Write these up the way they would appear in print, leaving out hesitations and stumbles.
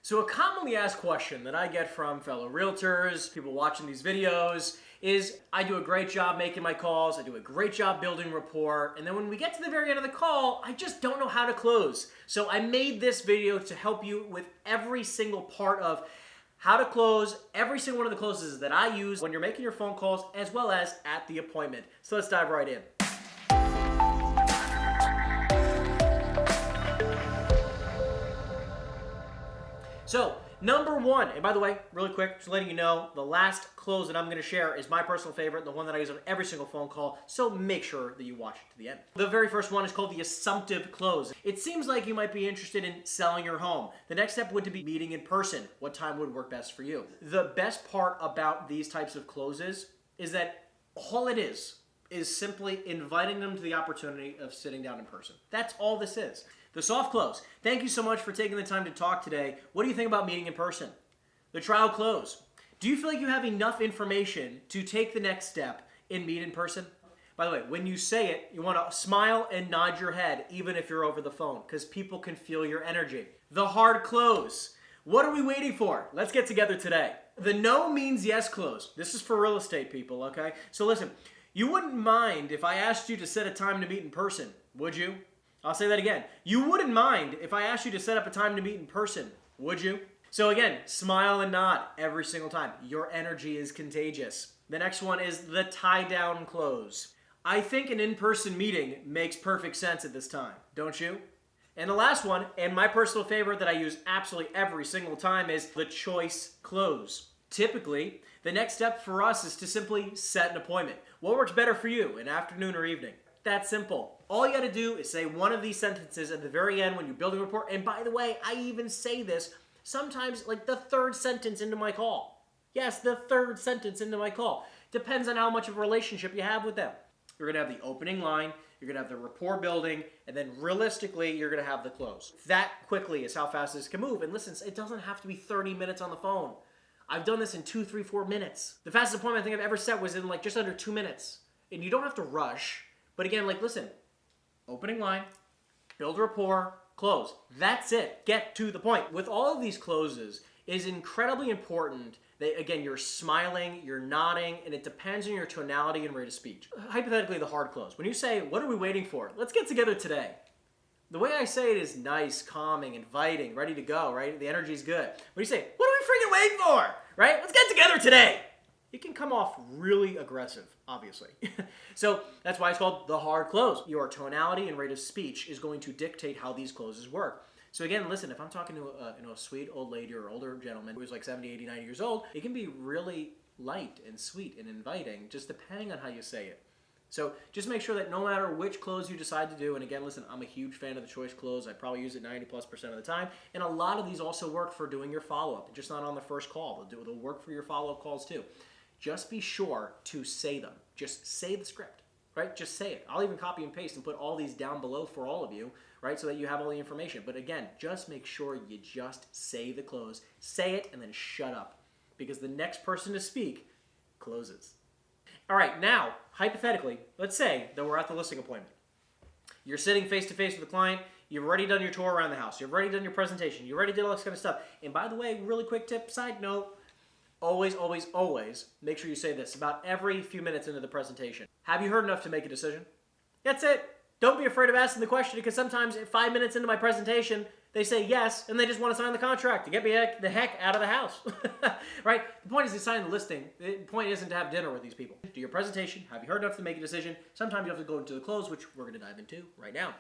So a commonly asked question that I get from fellow realtors, people watching these videos, is I do a great job making my calls, I do a great job building rapport, and then when we get to the very end of the call, I just don't know how to close. So I made this video to help you with every single part of how to close every single one of the closes that I use when you're making your phone calls as well as at the appointment. So let's dive right in. So, number one, and by the way, really quick, just letting you know, the last close that I'm going to share is my personal favorite, the one that I use on every single phone call, so make sure that you watch it to the end. The very first one is called the assumptive close. It seems like you might be interested in selling your home. The next step would be meeting in person. What time would work best for you? The best part about these types of closes is that all it is simply inviting them to the opportunity of sitting down in person. That's all this is. The soft close. Thank you so much for taking the time to talk today. What do you think about meeting in person? The trial close. Do you feel like you have enough information to take the next step and meet in person? By the way, when you say it, you want to smile and nod your head, even if you're over the phone, because people can feel your energy. The hard close. What are we waiting for? Let's get together today. The no means yes close. This is for real estate people, okay? So listen, you wouldn't mind if I asked you to set a time to meet in person, would you? I'll say that again. You wouldn't mind if I asked you to set up a time to meet in person, would you? So again, smile and nod every single time. Your energy is contagious. The next one is the tie-down close. I think an in-person meeting makes perfect sense at this time, don't you? And the last one, and my personal favorite that I use absolutely every single time, is the choice close. Typically, the next step for us is to simply set an appointment. What works better for you, an afternoon or evening? That's simple. All you got to do is say one of these sentences at the very end when you're building a rapport. And by the way, I even say this sometimes like the third sentence into my call. Yes, the third sentence into my call. Depends on how much of a relationship you have with them. You're going to have the opening line, you're going to have the rapport building, and then realistically, you're going to have the close. That quickly is how fast this can move. And listen, it doesn't have to be 30 minutes on the phone. I've done this in 2, 3, 4 minutes. The fastest appointment I think I've ever set was in like just under 2 minutes. And you don't have to rush. But again, like listen, opening line, build rapport, close. That's it. Get to the point. With all of these closes, it is incredibly important that, again, you're smiling, you're nodding, and it depends on your tonality and rate of speech. Hypothetically, the hard close. When you say, what are we waiting for? Let's get together today. The way I say it is nice, calming, inviting, ready to go, right? The energy's good. When you say, what are we freaking waiting for? Right? Let's get together today. It can come off really aggressive, obviously. So that's why it's called the hard close. Your tonality and rate of speech is going to dictate how these closes work. So again, listen, if I'm talking to a sweet old lady or older gentleman who's like 70, 80, 90 years old, it can be really light and sweet and inviting, just depending on how you say it. So just make sure that no matter which close you decide to do, and again, listen, I'm a huge fan of the choice close. I probably use it 90+% of the time. And a lot of these also work for doing your follow-up, just not on the first call. They'll work for your follow-up calls too. Just be sure to say them. Just say the script, right? Just say it. I'll even copy and paste and put all these down below for all of you, right? So that you have all the information. But again, just make sure you just say the close. Say it and then shut up. Because the next person to speak closes. All right, now, hypothetically, let's say that we're at the listing appointment. You're sitting face-to-face with the client. You've already done your tour around the house. You've already done your presentation. You already did all this kind of stuff. And by the way, really quick tip, side note, always, always, always make sure you say this about every few minutes into the presentation. Have you heard enough to make a decision? That's it. Don't be afraid of asking the question, because sometimes 5 minutes into my presentation, they say yes, and they just want to sign the contract to get me the heck out of the house. Right? The point is to sign the listing. The point isn't to have dinner with these people. Do your presentation. Have you heard enough to make a decision? Sometimes you have to go into the close, which we're going to dive into right now.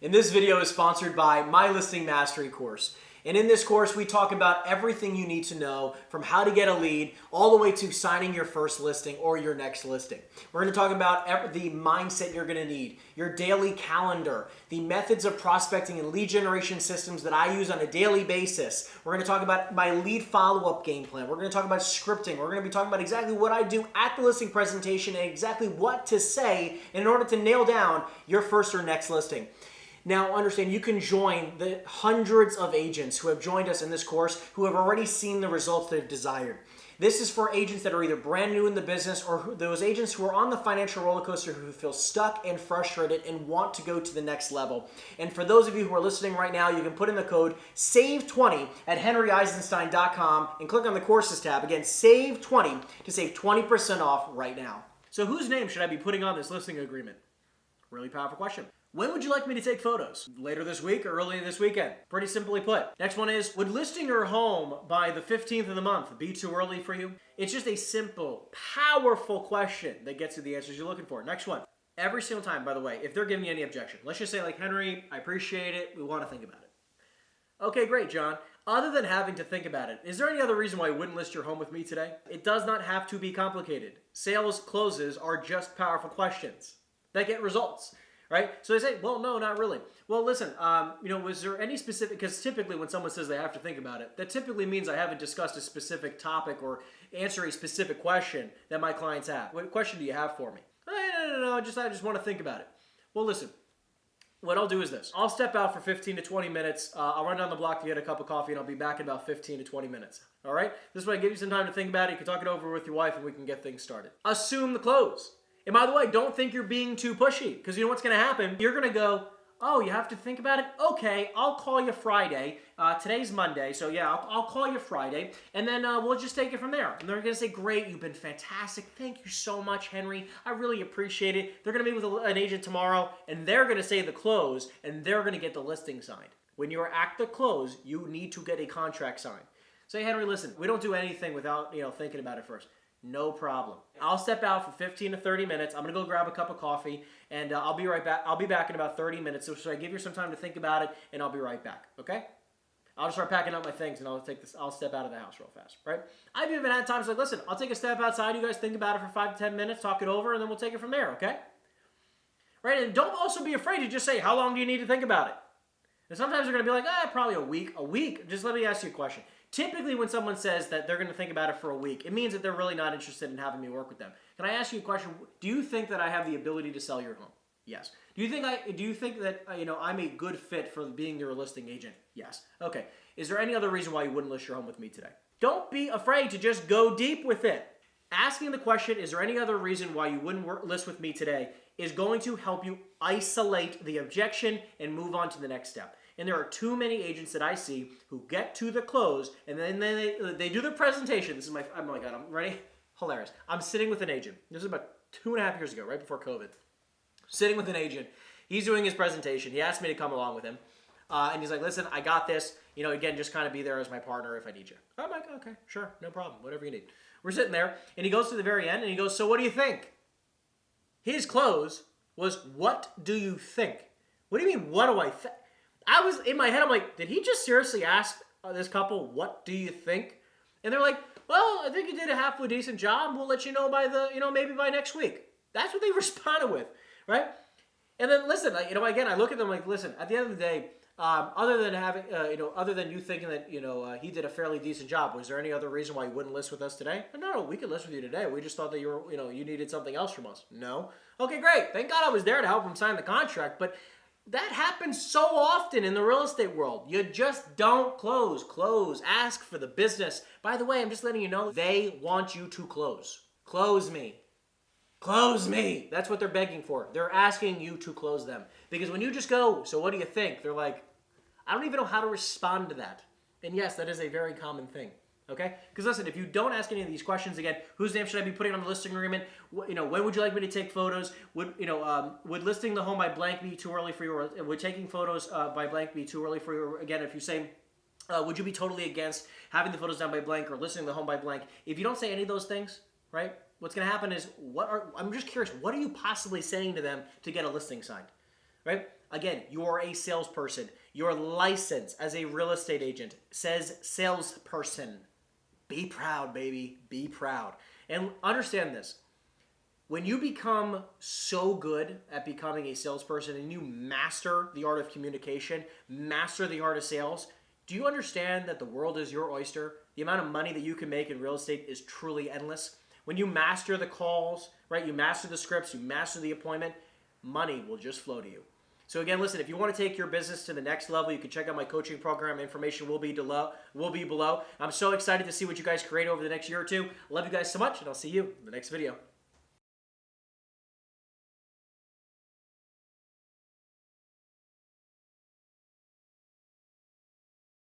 And this video is sponsored by My Listing Mastery course. And in this course, we talk about everything you need to know, from how to get a lead all the way to signing your first listing or your next listing. We're going to talk about the mindset you're going to need, your daily calendar, the methods of prospecting and lead generation systems that I use on a daily basis. We're going to talk about my lead follow-up game plan. We're going to talk about scripting. We're going to be talking about exactly what I do at the listing presentation and exactly what to say in order to nail down your first or next listing. Now understand, you can join the hundreds of agents who have joined us in this course who have already seen the results they've desired. This is for agents that are either brand new in the business or those agents who are on the financial roller coaster who feel stuck and frustrated and want to go to the next level. And for those of you who are listening right now, you can put in the code SAVE20 at henryeisenstein.com and click on the courses tab. Again, SAVE20 to save 20% off right now. So whose name should I be putting on this listing agreement? Really powerful question. When would you like me to take photos? Later this week or early this weekend? Pretty simply put. Next one is, would listing your home by the 15th of the month be too early for you? It's just a simple, powerful question that gets you the answers you're looking for. Next one. Every single time, by the way, if they're giving you any objection, let's just say like, Henry, I appreciate it. We want to think about it. Okay, great, John. Other than having to think about it, is there any other reason why you wouldn't list your home with me today? It does not have to be complicated. Sales closes are just powerful questions that get results. Right? So they say, well, no, not really. Well, listen, was there any specific, because typically when someone says they have to think about it, that typically means I haven't discussed a specific topic or answer a specific question that my clients have. What question do you have for me? No, I just want to think about it. Well, listen, what I'll do is this. I'll step out for 15 to 20 minutes. I'll run down the block to get a cup of coffee, and I'll be back in about 15 to 20 minutes. All right? This way I give you some time to think about it. You can talk it over with your wife, and we can get things started. Assume the close. And by the way, don't think you're being too pushy, because you know what's going to happen? You're going to go, oh, you have to think about it? Okay, I'll call you Friday. Today's Monday, so yeah, I'll call you Friday, and then we'll just take it from there. And they're going to say, great, you've been fantastic. Thank you so much, Henry. I really appreciate it. They're going to meet with an agent tomorrow, and they're going to say the close, and they're going to get the listing signed. When you're at the close, you need to get a contract signed. Say, Henry, listen, we don't do anything without thinking about it first. No problem. I'll step out for 15 to 30 minutes. I'm going to go grab a cup of coffee, and I'll be right back. I'll be back in about 30 minutes. So I give you some time to think about it, and I'll be right back. Okay? I'll just start packing up my things, and I'll step out of the house real fast, right? I've even had times like, listen, I'll take a step outside. You guys think about it for 5 to 10 minutes, talk it over, and then we'll take it from there, okay? Right? And don't also be afraid to just say, how long do you need to think about it? And sometimes they're going to be like, probably a week. A week? Just let me ask you a question. Typically, when someone says that they're going to think about it for a week, it means that they're really not interested in having me work with them. Can I ask you a question? Do you think that I have the ability to sell your home? Yes. Do you think that I'm a good fit for being your listing agent? Yes. Okay. Is there any other reason why you wouldn't list your home with me today? Don't be afraid to just go deep with it. Asking the question, is there any other reason why you wouldn't list with me today, is going to help you isolate the objection and move on to the next step. And there are too many agents that I see who get to the close and then they do their presentation. This is oh my God, I'm ready? Hilarious. I'm sitting with an agent. This is about 2.5 years ago, right before COVID. Sitting with an agent. He's doing his presentation. He asked me to come along with him. And he's like, listen, I got this. Again, just kind of be there as my partner if I need you. I'm like, okay, sure, no problem, whatever you need. We're sitting there, and he goes to the very end, and he goes, so what do you think? His close was, what do you think? What do you mean, what do I think? I was, in my head, I'm like, did he just seriously ask this couple, what do you think? And they're like, well, I think you did a halfway decent job. We'll let you know by maybe by next week. That's what they responded with, right? And then listen, again, I look at them like, listen, at the end of the day, other than you thinking that, he did a fairly decent job, was there any other reason why you wouldn't list with us today? No, we could list with you today. We just thought that you needed something else from us. No. Okay, great. Thank God I was there to help him sign the contract, but that happens so often in the real estate world. You just don't close. Close. Ask for the business. By the way, I'm just letting you know, they want you to close. Close me. Close me. That's what they're begging for. They're asking you to close them. Because when you just go, so what do you think? They're like, I don't even know how to respond to that. And yes, that is a very common thing. Okay? Because listen, if you don't ask any of these questions, again, whose name should I be putting on the listing agreement? When would you like me to take photos? Would listing the home by blank be too early for you? Or would taking photos by blank be too early for you? Or again, if you say, would you be totally against having the photos done by blank or listing the home by blank? If you don't say any of those things, right? What's going to happen is, I'm just curious, what are you possibly saying to them to get a listing signed? Right? Again, you're a salesperson. Your license as a real estate agent says salesperson. Be proud, baby. Be proud. And understand this. When you become so good at becoming a salesperson and you master the art of communication, master the art of sales, do you understand that the world is your oyster? The amount of money that you can make in real estate is truly endless. When you master the calls, right? You master the scripts, you master the appointment, money will just flow to you. So again, listen, if you want to take your business to the next level, you can check out my coaching program. Information will be below. I'm so excited to see what you guys create over the next year or two. Love you guys so much, and I'll see you in the next video.